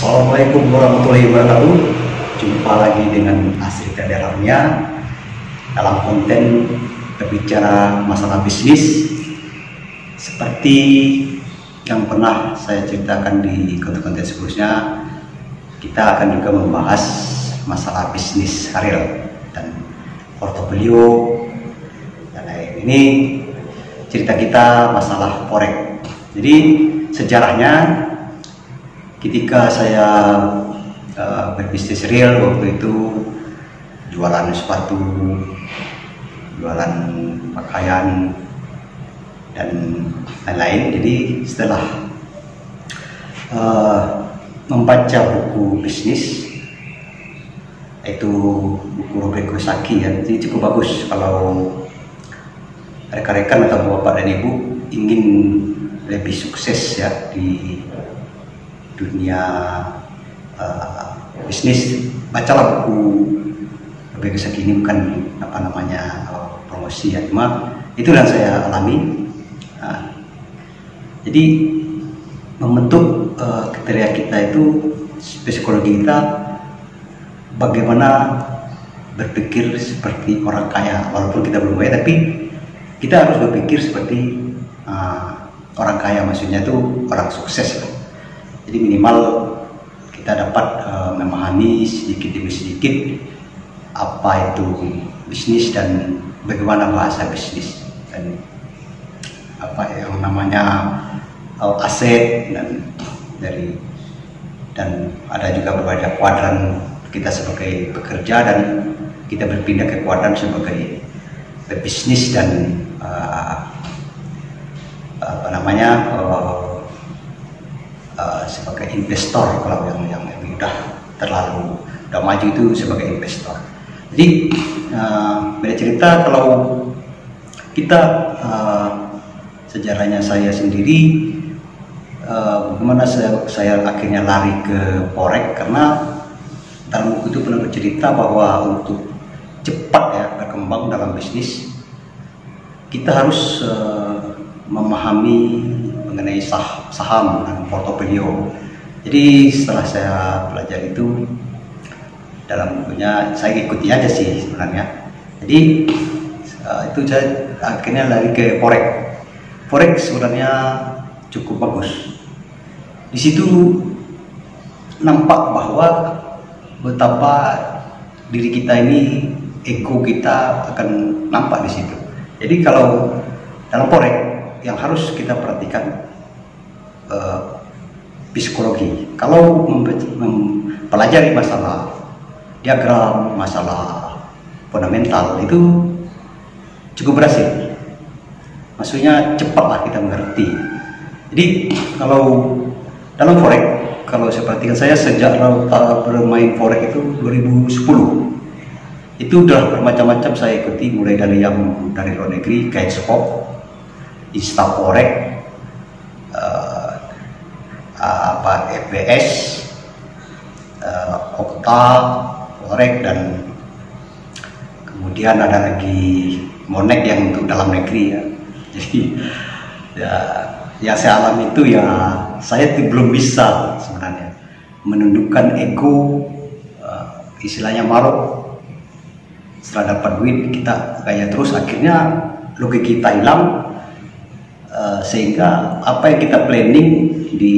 Assalamualaikum warahmatullahi wabarakatuh. Jumpa lagi dengan Asri Dalamnya dalam konten berbicara masalah bisnis. Seperti yang pernah saya ceritakan di konten-konten sebelumnya, kita akan juga membahas masalah bisnis karir dan portofolio dan lain. Ini cerita kita masalah forex. Jadi sejarahnya, ketika saya berbisnis real waktu itu, jualan sepatu, jualan pakaian dan lain-lain. Jadi setelah membaca buku bisnis, itu buku Robert Kiyosaki ya, jadi cukup bagus kalau rekan-rekan atau bapak dan ibu ingin lebih sukses ya di dunia bisnis. Bacalah buku Robert Kiyosaki ini, bukan promosi ya, cuma itu yang saya alami. Jadi membentuk kriteria kita itu, psikologi kita, bagaimana berpikir seperti orang kaya. Walaupun kita belum kaya, tapi kita harus berpikir seperti orang kaya, maksudnya itu orang sukses. Jadi minimal kita dapat memahami sedikit demi sedikit apa itu bisnis dan bagaimana bahasa bisnis dan apa yang namanya aset dan ada juga berbagai kuadran kita sebagai pekerja, dan kita berpindah ke kuadran sebagai pebisnis dan sebagai investor. Kalau yang udah maju itu sebagai investor. Jadi beda cerita kalau kita, sejarahnya saya sendiri, bagaimana saya akhirnya lari ke forex, karena dalam buku itu pernah bercerita bahwa untuk cepat ya berkembang dalam bisnis, kita harus memahami mengenai saham dan portofolio. Jadi setelah saya belajar itu dalam bukunya, saya ikuti aja sih sebenarnya. Jadi itu saya akhirnya lari ke forex. Forex sebenarnya cukup bagus. Di situ nampak bahwa betapa diri kita ini, ego kita akan nampak di situ. Jadi kalau dalam forex yang harus kita perhatikan psikologi. Kalau mempelajari masalah diagram, masalah fundamental, itu cukup berhasil. Maksudnya cepatlah kita mengerti. Jadi kalau dalam forex, kalau saya perhatikan, saya sejak bermain forex itu 2010, itu udah bermacam-macam saya ikuti, mulai dari yang dari luar negeri kayak Skop, Instaforex, FBS, Okta Forex, dan kemudian ada lagi Monex yang untuk dalam negeri ya. Jadi ya saya alami itu ya, saya belum bisa sebenarnya menundukkan ego, istilahnya maruk. Setelah dapat duit kita gaya terus, akhirnya logika kita hilang, sehingga apa yang kita planning di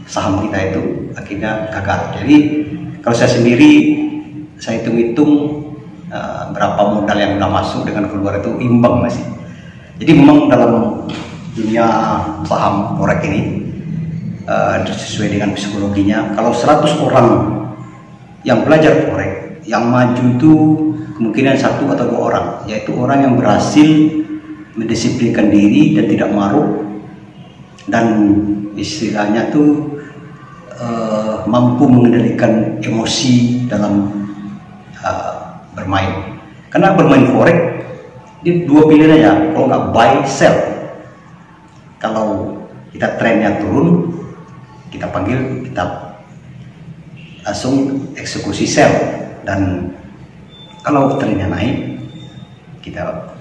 saham kita itu akhirnya gagal. Jadi kalau saya sendiri, saya hitung-hitung berapa modal yang udah masuk dengan keluar itu imbang masih. Jadi memang dalam dunia saham forex ini, sesuai dengan psikologinya, kalau 100 orang yang belajar forex, yang maju itu kemungkinan 1 atau 2 orang, yaitu orang yang berhasil mendisiplinkan diri dan tidak maruk, dan istilahnya tuh mampu mengendalikan emosi dalam bermain. Karena bermain forex ini 2 pilihan aja, kalau nggak buy sell. Kalau kita trennya turun, kita panggil, kita langsung eksekusi sell, dan kalau trennya naik, kita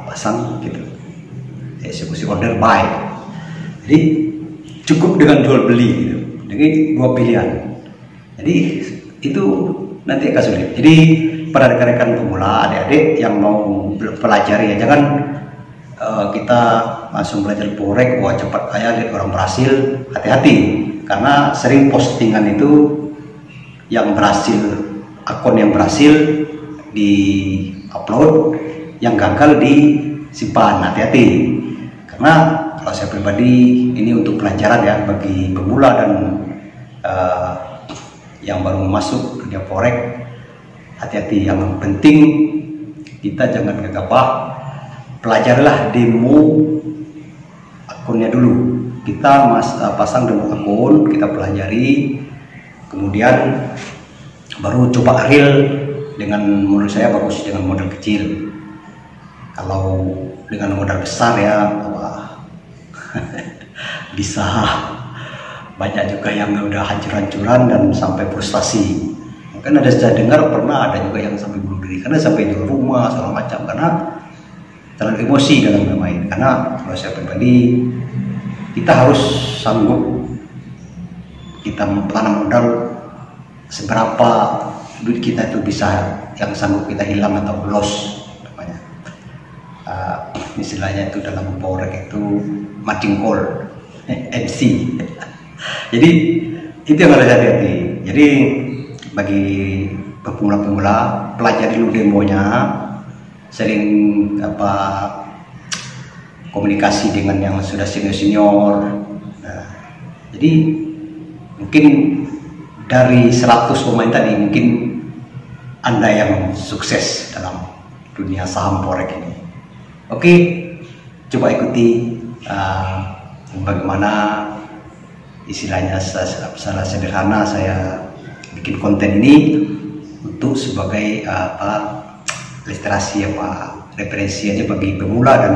pasang gitu, eksekusi order buy. Jadi cukup dengan jual beli gitu. Jadi dua pilihan. Jadi itu nanti agak sulit. Jadi pada rekan-rekan pemula, adik-adik yang mau pelajari ya, jangan kita langsung belajar Forex, wah cepat kaya, lihat orang berhasil. Hati-hati, karena sering postingan itu yang berhasil, akun yang berhasil di upload, yang gagal disimpan. Hati-hati, karena kalau saya pribadi ini untuk pelajaran ya bagi pemula dan yang baru masuk dunia Forex. Hati-hati, yang penting kita jangan gegabah, pelajarilah demo akunnya dulu. Kita pasang demo akun, kita pelajari, kemudian baru coba real. Dengan menurut saya bagus dengan modal kecil. Kalau dengan modal besar ya wah, bisa banyak juga yang udah hancur-hancuran dan sampai frustasi. Kan ada saya dengar pernah ada juga yang sampai bunuh diri karena sampai jual rumah segala macam karena terlalu emosi dalam bermain. Karena kalau saya pribadi, kita harus sanggup kita tanam modal seberapa duit kita itu bisa yang sanggup kita hilang atau loss namanya. Istilahnya itu dalam Forex itu margin call, MC. Jadi itu yang harus hati-hati. Jadi bagi pemula-pemula, pelajari dulu demonya, sering komunikasi dengan yang sudah senior-senior. Nah, jadi mungkin dari 100 pemain tadi mungkin Anda yang sukses dalam dunia saham Forex ini. Oke, coba ikuti bagaimana istilahnya secara sederhana saya bikin konten ini untuk sebagai literasi referensi aja bagi pemula dan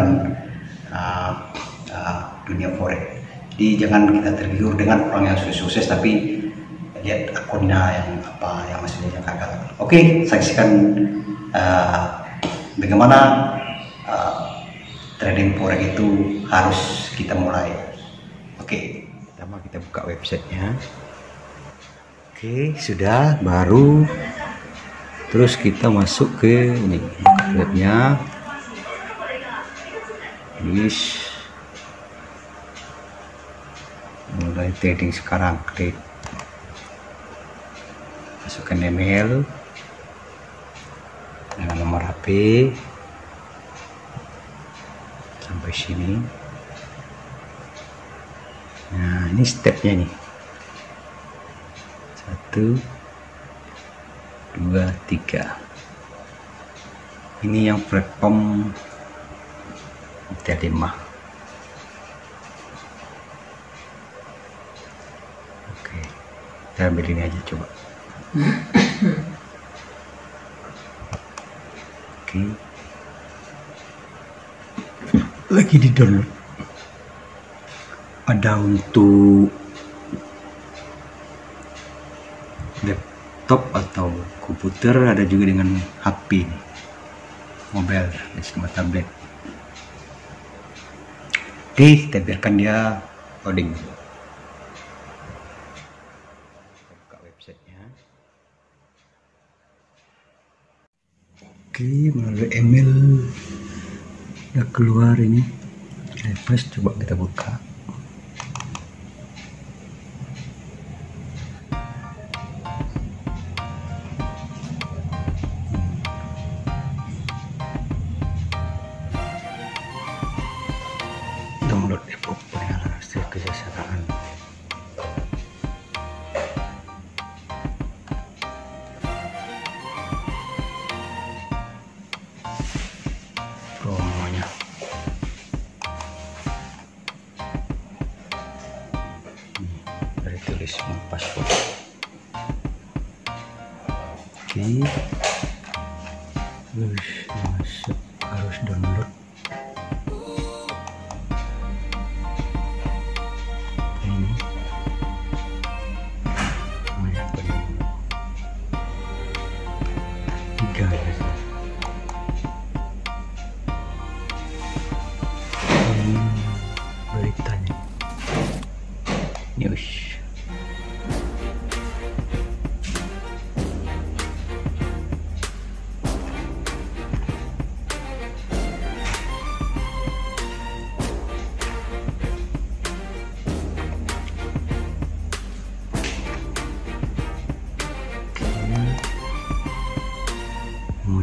dunia Forex. Jadi jangan kita tergiur dengan orang yang sukses tapi lihat akunnya yang maksudnya yang gagal. Oke, saksikan bagaimana trading Forex itu harus kita mulai. Oke, pertama kita buka websitenya. Oke, sudah, baru terus kita masuk ke ini webnya. Mulai trading sekarang, klik masukkan email dengan nomor HP sampai sini. Nah, ini stepnya nih. 1, 2, 3. Ini yang platform T5. Oke, kita ambil ini aja coba. Oke, lagi di download. Ada untuk laptop atau komputer, ada juga dengan HP, mobile, sama tablet. Oke, kita biarkan dia loading. Buka websitenya. Oke, melalui email udah keluar ini. Refresh, coba kita buka. Download e-book pengenalan hasil kesejahteraan. Promonya. Dari tulis paspor. Oke. Masuk, harus download. Beritanya news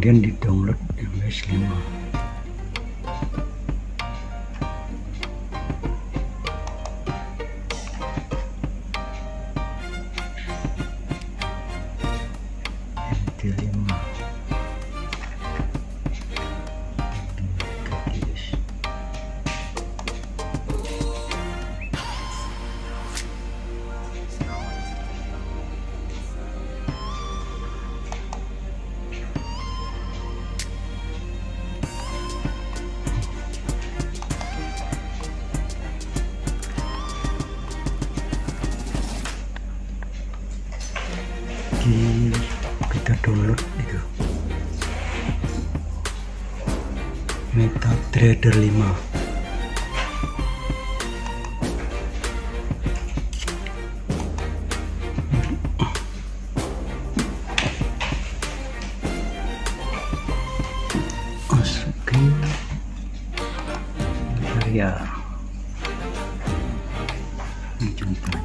kemudian di download iOS 5. MT5 kita download itu MetaTrader 5. Masukin ya, ini contohnya.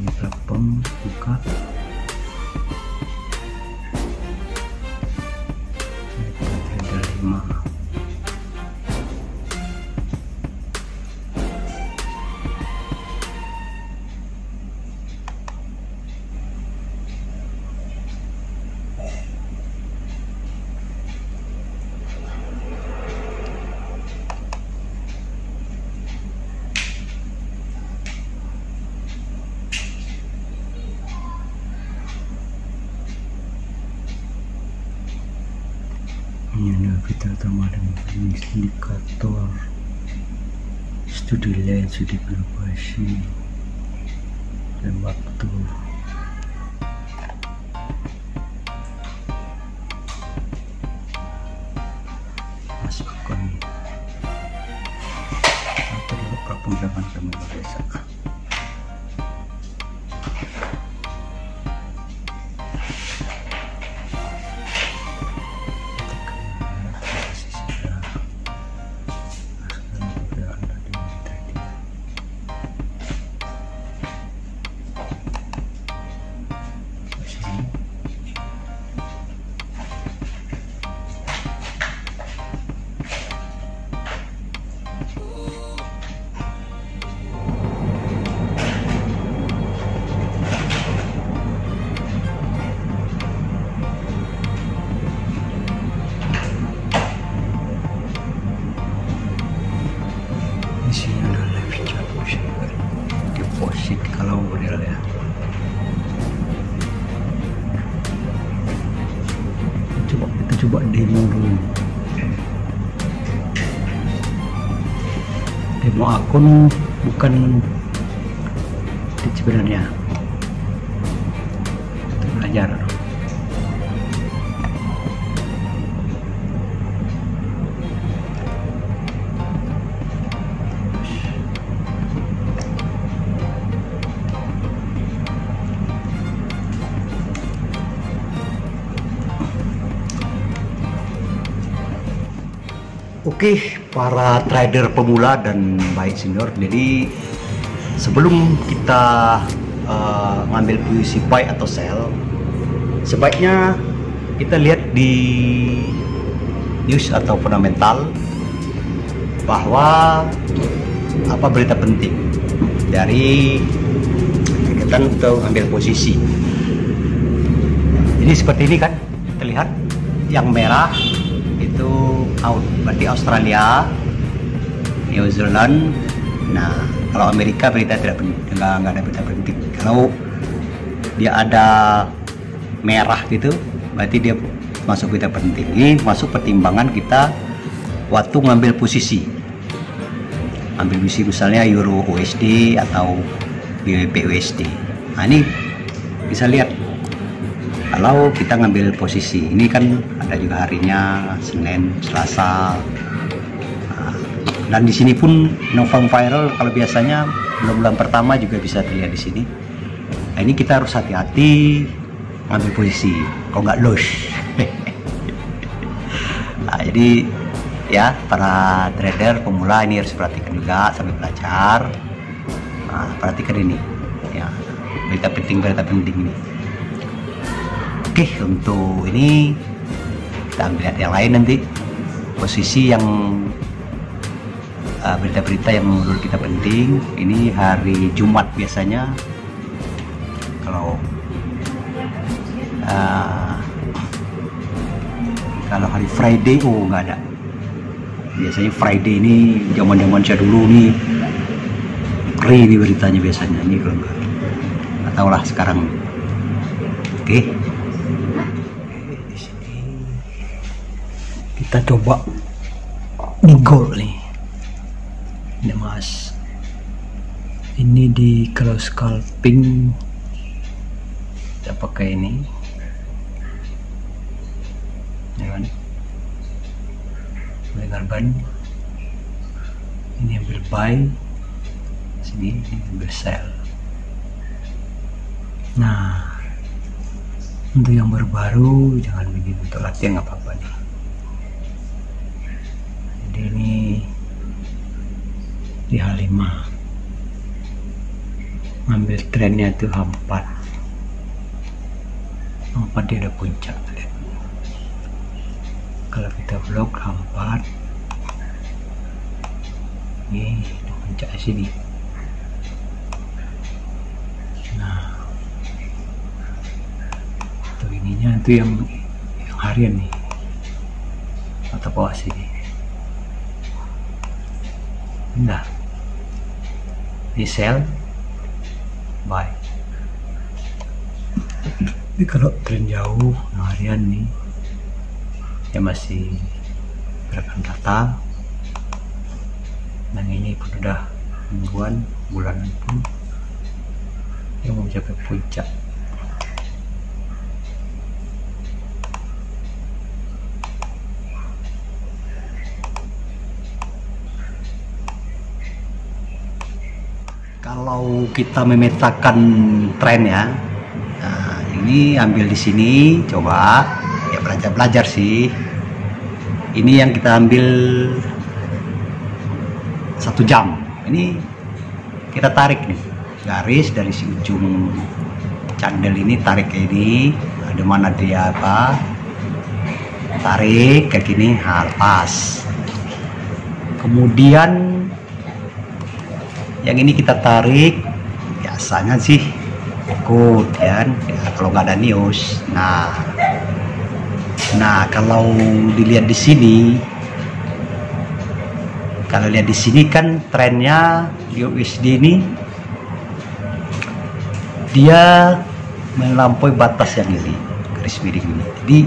Ini platform buka MetaTrader 5. Ini kita tambah dengan indikator studi lain, studi berubasi dan waktu. Masukkan atau perpindahan kami biasa. Di sini ada live chat, deposit kalau model ya. Kita coba demo dulu. Demo akun bukan sebenarnya. Kita belajar. Oke, para trader pemula dan baik senior, jadi sebelum kita ngambil posisi buy atau sell, sebaiknya kita lihat di news atau fundamental bahwa apa berita penting dari kegiatan untuk ambil posisi. Jadi seperti ini kan, kita lihat yang merah itu out, berarti Australia, New Zealand. Nah, kalau Amerika berita tidak ada berita penting. Kalau dia ada merah gitu, berarti dia masuk berita penting. Ini masuk pertimbangan kita waktu ngambil posisi. ambil posisi misalnya Euro USD atau BWP USD. Nah ini bisa lihat kalau kita ngambil posisi ini kan ada juga harinya Senin, Selasa. Nah, dan di sini pun November Viral kalau biasanya bulan pertama juga bisa dilihat di sini. Nah, ini kita harus hati-hati ngambil posisi, kalau nggak loss. Nah, jadi ya para trader pemula ini harus perhatikan juga sambil belajar. Nah, perhatikan ini ya, berita penting ini. Oke, untuk ini kita ambil lihat yang lain nanti posisi yang berita-berita yang menurut kita penting. Ini hari Jumat biasanya. Kalau hari Friday nggak ada. Biasanya Friday ini zaman saya dulu nih keren ini beritanya biasanya. Ini kalau nggak tahu lah sekarang. Oke. Di sini kita coba di gold nih. Ini mas. Ini di kalau scalping kita pakai ini. Ya kan? Dengan ban ini ambil buy, sini ini ambil sell. Nah, untuk yang baru jangan begini, untuk latihan nggak apa-apa nih. Jadi ini di H5 ngambil trennya itu H4 dia ada puncak. Kalau kita blok H4 ini puncak sini. Nah, tuh ininya itu yang harian nih atau bawah sini. Nah, ini sell buy. Tapi kalau tren jauh harian nih ya masih gerakan rata, dan ini pun udah mingguan, bulanan pun yang mau mencapai puncak. Kalau kita memetakan tren ya, nah ini ambil di sini, coba ya belajar sih. Ini yang kita ambil 1 jam. Ini kita tarik nih garis dari si ujung candle ini, tarik ke ini, ada mana dia apa, tarik kayak gini, lepas. Kemudian yang ini kita tarik, biasanya sih ikut ya, kalau nggak ada news. Nah kalau dilihat di sini, kalau lihat di sini kan trennya di USD ini dia melampaui batas yang ini, garis miring ini. Jadi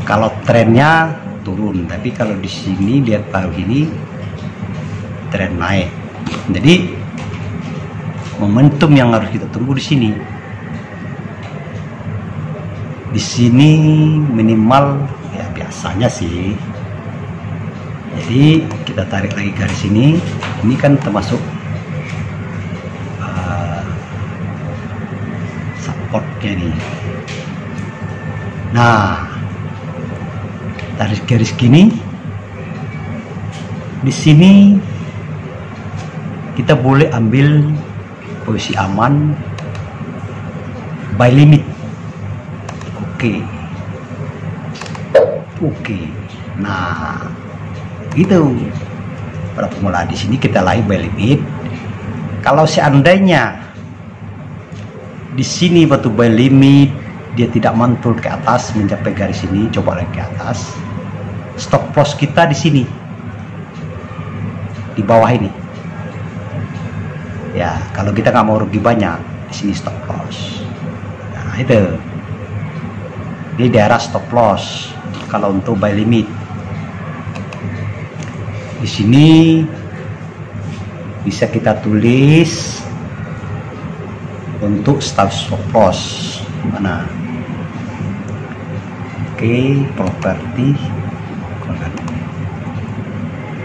kalau trennya turun, tapi kalau di sini lihat pagi ini tren naik. Jadi momentum yang harus kita tunggu di sini. Di sini minimal ya biasanya sih. Jadi kita tarik lagi garis ini. Ini kan termasuk supportnya nih. Nah, tarik garis gini. Di sini kita boleh ambil posisi aman, buy limit. Oke. Nah, gitu. Para pemula di sini kita lagi buy limit. Kalau seandainya di sini batu buy limit dia tidak mantul ke atas mencapai garis ini, coba lagi ke atas. Stop loss kita di sini, di bawah ini. Ya, kalau kita nggak mau rugi banyak, di sini stop loss. Nah, itu. Di daerah stop loss kalau untuk buy limit. Di sini bisa kita tulis untuk stop loss mana. Oke, properti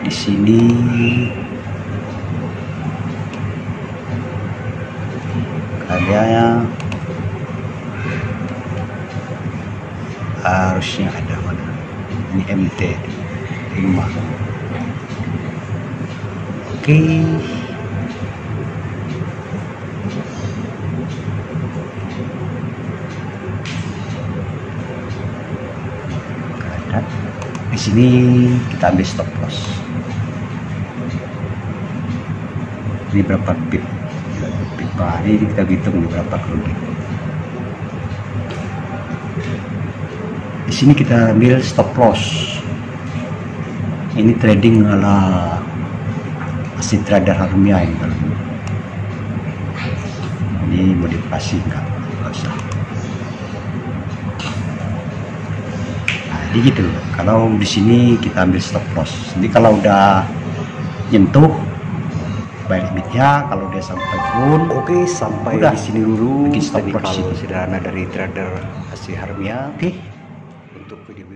di sini kayaknya harusnya ada mana ini MT 5. Oke, di sini kita ambil stop loss. Ini berapa pip? Ini kita hitung berapa kerugian. Di sini kita ambil stop loss. Ini trading ala si trader Harmia ini. Ini modifikasi enggak usah. Nah, jadi gitu. Kalau di sini kita ambil stop loss. Jadi kalau udah nyentuh baik limitnya, kalau dia sampai turun, oke, sampai udah di sini dulu. Bikin stop loss sederhana dari trader Asia Harmia. Oke, untuk video